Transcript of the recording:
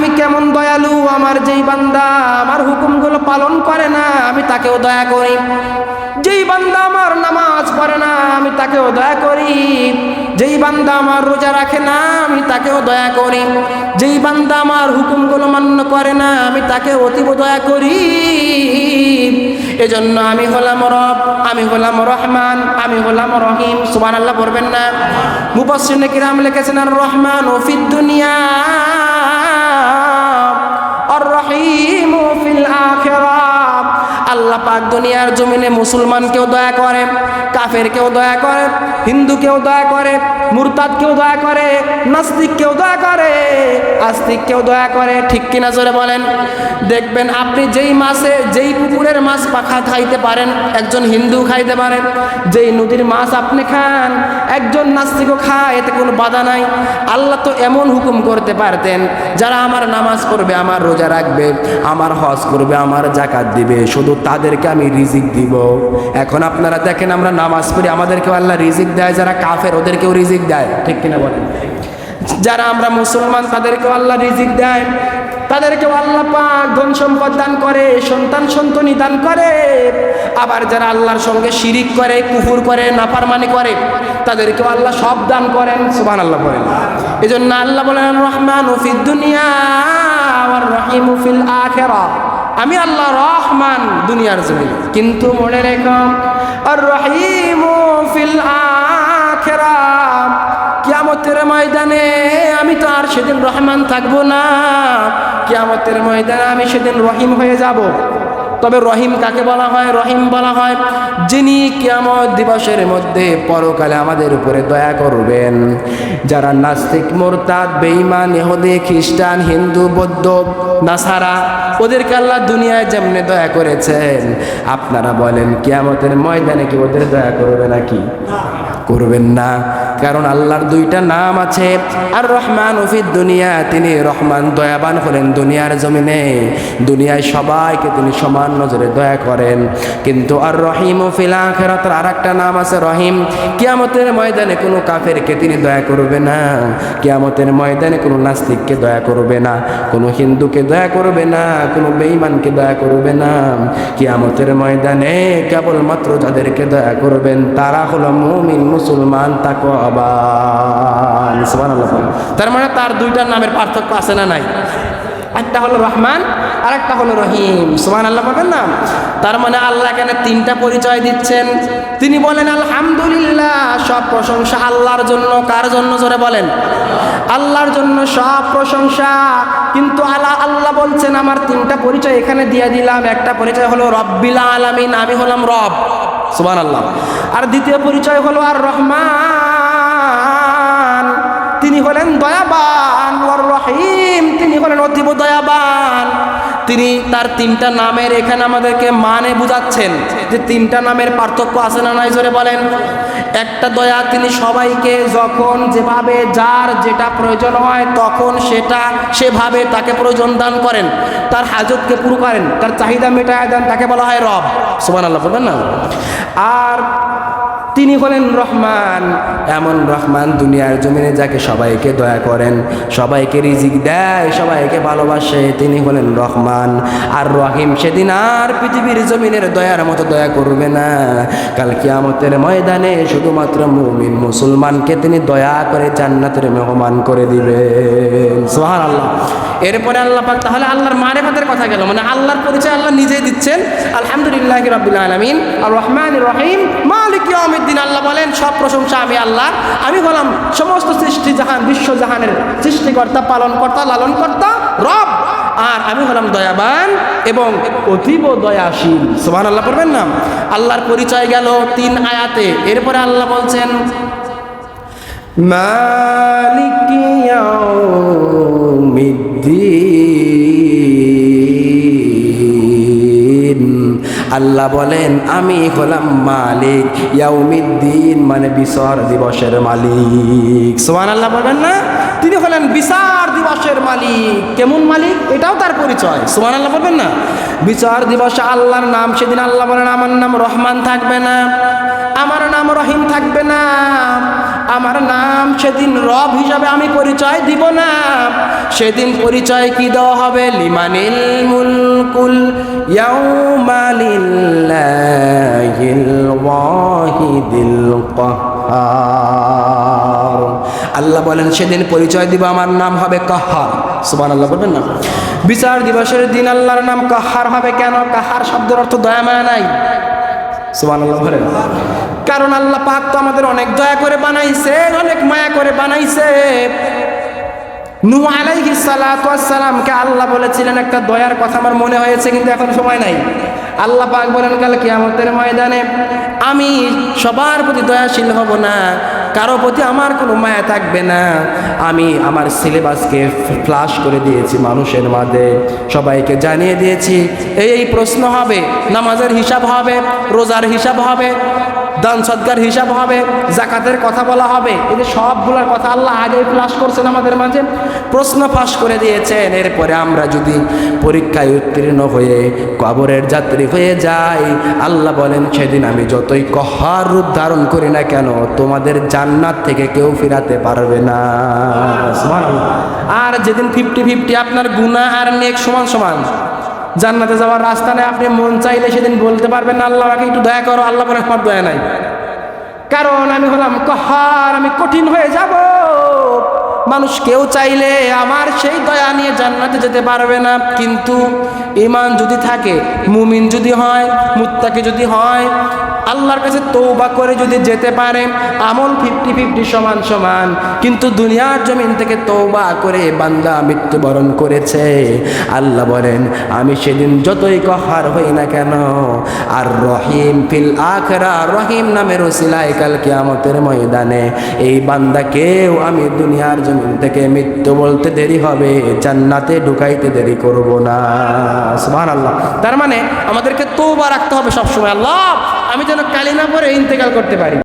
আমি কেমন দয়ালু, আমার যেই বান্দা আমার হুকুমগুলো পালন করে না আমি তাকেও দয়া করি, যেই বান্দা আমার নামাজ পড়ে না আমি তাকেও দয়া করি, যেই বান্দা আমার রোজা রাখে না আমি তাকেও দয়া করি, যেই বান্দা আমার হুকুমগুলো মান্য করে না আমি তাকে অতীব দয়া করি। এজন্য আমি হলাম রব, আমি হলাম রহমান, আমি হলাম রহিম। সুবহানাল্লাহ পড়বেন না? মুফাসসিরিনে কিরাম লিখেছেন আর রহমান ও ফিদ দুনিয়া আর রহিম ও ফিল আখিরাহ। আল্লাহ পাক দুনিয়ার জমিনে মুসলমানকেও দয়া করে, কাফেরকেও দয়া করে, হিন্দুকেও দয়া করে, মুরতাদকেও দয়া করে, নাস্তিককেও দয়া করে, আস্তিককেও দয়া করে। ঠিক কিনা জোরে বলেন? দেখবেন আপনি যেই পুকুরের মাছ পাখা খাইতে পারেন একজন হিন্দু খাইতে পারেন, যেই নদীর মাছ আপনি খান একজন নাস্তিকও খায়, এতে কোনো বাধা নাই। আল্লাহ তো এমন হুকুম করতে পারতেন যারা আমার নামাজ পড়বে, আমার রোজা রাখবে, আমার হজ করবে, আমার যাকাত দিবে, শুধু তাদেরকে আমি রিজিক দিব। এখন আপনারা দেখেন আমরা নামাজ পড়ি, আমাদেরকেও আল্লাহ রিজিক দেয়, যারা কাফের ওদেরকেও রিজিক দেয়। ঠিক কিনা বলেন? যারা আমরা মুসলমান তাদেরকেও আল্লাহ রিজিক দেয়, তাদেরকেও আল্লাহ পাক ধন সম্পদ দান করে, সন্তান সন্ততি দান করে। আবার যারা আল্লাহর সঙ্গে শিরিক করে, কুফর করে, নাফরমানি করে তাদেরকেও আল্লাহ সব দান করেন। সুবহানাল্লাহ বলেন। এজন্য আল্লাহ বলেন রহমান ফিদ দুনিয়া ওয়ার রহিম ফিল আখিরাহ। আমি আল্লাহ রহমান দুনিয়ার জমিনে, কিন্তু মনে রেখো আর রহিম ফিল আখিরাহ। কিয়ামতের ময়দানে আমি তো আর সেদিন রহমান থাকবো না, কিয়ামতের ময়দানে আমি সেদিন রহিম হয়ে যাব। তবে রহিম কাকে বলা হয়? রহিম বলা হয় যিনি কিয়ামত দিবসের মধ্যে পরকালে আমাদের উপরে দয়া করবেন। যারা নাস্তিক, মুরতাদ, বেঈমান, ইহুদি, খ্রিস্টান, হিন্দু, বৌদ্ধ, নাসারা, ওদেরকে আল্লাহ দুনিয়ায় যেমনি দয়া করেছেন, আপনারা বলেন কিয়ামতের ময়দানে কি ওদের দয়া করবে নাকি? করবেন না। কারণ আল্লাহর দুইটা নাম আছে, আর রহমান ফিদ দুনিয়া, তিনি রহমান দয়াবান হলেন দুনিয়ার জমিনে, দুনিয়ায় সবাইকে তিনি সমান নজরে দয়া করেন। কিন্তু আর রহিম ফিল আখিরাত, আর একটা নাম আছে রহিম। কিয়ামতের ময়দানে কোনো কাফেরকে তিনি দয়া করবে না, কিয়ামতের ময়দানে কোনো নাস্তিককে দয়া করবে না, কোনো হিন্দুকে দয়া করবে না, কোনো বেঈমানকে দয়া করবে না। কিয়ামতের ময়দানে কেবলমাত্র যাদেরকে দয়া করবেন তারা হলো মুমিন, মুসলমান, তাকওয়াবান। সুবহানাল্লাহ। তার মানে তার দুইটা নামের পার্থক্য আছে না নাই? একটা হলো রহমান আর একটা হলো রহিম। সুবহানাল্লাহ বলেন না? তার মানে আল্লাহ এখানে তিনটা পরিচয় দিচ্ছেন। তিনি বলেন আলহামদুলিল্লাহ, সব প্রশংসা আল্লাহর জন্য। কার জন্য? জোরে বলেন। আল্লাহর জন্য সব প্রশংসা। কিন্তু আল্লাহ বলছেন আমার তিনটা পরিচয় এখানে দিয়ে দিলাম। একটা পরিচয় হলো রব্বিল আলামিন, আমি হলাম রব। সুবহানাল্লাহ। আর দ্বিতীয় পরিচয় হলো আর রহমান, তিনি হলেন দয়াবান। ওয়ার রহিম, তিনি হলেন অতীব দয়াবান। তিনি তার তিনটা নামের এখানে আমাদেরকে মানে বুঝাচ্ছেন যে তিনটা নামের পার্থক্য আছে না নাই? জোরে বলেন। একটা দয়া, তিনি সবাইকে যখন যেভাবে যার যেটা প্রয়োজন হয় তখন সেভাবে তাকে প্রয়োজন দান করেন, তার হাজতকে পুরো করেন, তার চাহিদা মেটায় দেন, তাকে বলা হয় রব। সুবহানাল্লাহ বলবেন না? আর তিনি হলেন রহমান, এমন রহমান দুনিয়ার জমিনে যাকে সবাইকে দয়া করেন, সবাইকে রিজিক দেয়, সবাইকে ভালোবাসে, তিনি হলেন রহমান। আর রহিম সেদিন আর পৃথিবীর জমিনের দয়ার মতো দয়া করবে না। কাল কিয়ামতের ময়দানে শুধুমাত্র মুমিন মুসলমানকে তিনি দয়া করে জান্নাতের মেহমান করে দিবেন। সুবহানাল্লাহ। এরপরে আল্লাহ পাক, তাহলে আল্লাহর মারিফাতের কথা গেল, মানে আল্লাহর পরিচয় আল্লাহ নিজেই দিচ্ছেন। আলহামদুলিল্লাহি রাব্বিল আলামিন আর রহমানির রহিম মালিক ইয়াউমিদ্দিন। আল্লাহ বলেন সব প্রশংসা আমি আল্লাহ, আমি হলাম সমস্ত সৃষ্টি জাহান, বিশ্বজাহানের সৃষ্টিকর্তা, পালনকর্তা, লালনকর্তা, রব। আর আমি হলাম দয়াবান এবং অতীব দয়াশীল। সুবহানাল্লাহ পড়বেন না? আল্লাহর পরিচয় গেল 3 আয়াতে। এরপরে আল্লাহ বলছেন মালিক ইয়াউমিদ্দিন। আল্লাহ বলেন আমি হলাম মালিক, ইয়াউমিদ্দিন মানে বিচার দিবসের মালিক। সুবহানাল্লাহ বলবেন না? তিনি হলেন বিচার দিবসের মালিক। কেমন মালিক? এটাও তার পরিচয়। সুবহানাল্লাহ বলবেন না? বিচার দিবসে আল্লাহর নাম, সেদিন আল্লাহ বলেন আমার নাম রহমান থাকবে না, আমার নাম রহিম থাকবে না, আমার নাম সেদিন রব হিসাবে আমি পরিচয় দিব না। সেদিন পরিচয় কি দেওয়া হবে? লিমানিল মুলকুল ইয়াউমা লিল্লাহিল ওয়াহিদিল কাহ্হার। আল্লাহ বলেন সেদিন পরিচয় দিব, আমার নাম হবে কাহ্হার। সুবহানাল্লাহ বলবেন না? বিচার দিবসের দিন আল্লাহর নাম কাহ্হার হবে কেন? কাহ্হার শব্দের অর্থ দয়া মায়া নাই। সুবহানাল্লাহ বলেন। কারণ আল্লাহ পাক তো আমাদের অনেক দয়া করে বানাইছে, অনেক মায়া করে বানাইছে। নূহ আলাইহিস সালাতু ওয়াস সালামকে আল্লাহ বলেছিলেন একটা দয়ার কথা, আমার মনে হয়েছে কিন্তু এখন সময় নাই। আল্লাহ পাক বলেন কাল কিয়ামতের ময়দানে আমি সবার প্রতি দয়াশীল হব না, কারো প্রতি আমার কোনো মায়া থাকবে না। আমি আমার সিলেবাসকে ফ্লাশ করে দিয়েছি মানুষের মাঝে, সবাইকে জানিয়ে দিয়েছি এই প্রশ্ন হবে, নামাজের হিসাব হবে, রোজার হিসাব হবে, দান সদকার হিসাব হবে, জাকাতের কথা বলা হবে। এই যে সবগুলোর কথা আল্লাহ আগেই ফ্লাশ করছেন আমাদের মাঝে, প্রশ্ন ফাঁস করে দিয়েছেন। এরপরে আমরা যদি পরীক্ষায় উত্তীর্ণ হয়ে কবরের যাত্রী হয়ে যাই, আল্লাহ বলেন সেদিন আমি যতই কহার রূপ ধারণ করি না কেন তোমাদের জান্নাত থেকে কেউ ফিরাতে পারবে না। আর যেদিন 50-50 আপনার গুনাহ আর নেক সমান সমান, জান্নাতে যাওয়ার রাস্তা নেই, আপনি মন চাইলে সেদিন বলতে পারবেন না আল্লাহ আমাকে একটু দয়া করো। আল্লাহ বলে আমার দয়া নাই, কারণ আমি হলাম কাহ্হার, আমি কঠিন হয়ে যাব। মানুষ কেউ চাইলে আমার সেই দয়া নিয়ে জান্নাতে যেতে পারবে না। কিন্তু ঈমান যদি থাকে, মুমিন যদি হয়, মুত্তাকি যদি হয়, আল্লাহর কাছে তওবা করে যদি যেতে পারে, আমল 50-50 সমান সমান, কিন্তু দুনিয়ার জমিন থেকে তওবা করে বান্দা মৃত্যুবরণ করেছে, আল্লাহ বলেন আমি সেদিন যতই কাহ্হার হই না কেন, আর রহিম ফিল আখিরা, রহিম নামের ওসিলায় কাল কিয়ামতের ময়দানে এই বান্দাকেও আমি দুনিয়ার জমিন থেকে মৃত্যু বলতে দেরি হবে, জান্নাতে ঢুকাইতে দেরি করব না। সুবহানাল্লাহ। তার মানে আমাদেরকে তওবা রাখতে হবে সবসময়, আল্লাহ আমি যেন কালিমা পড়ে ইন্তেকাল করতে পারি।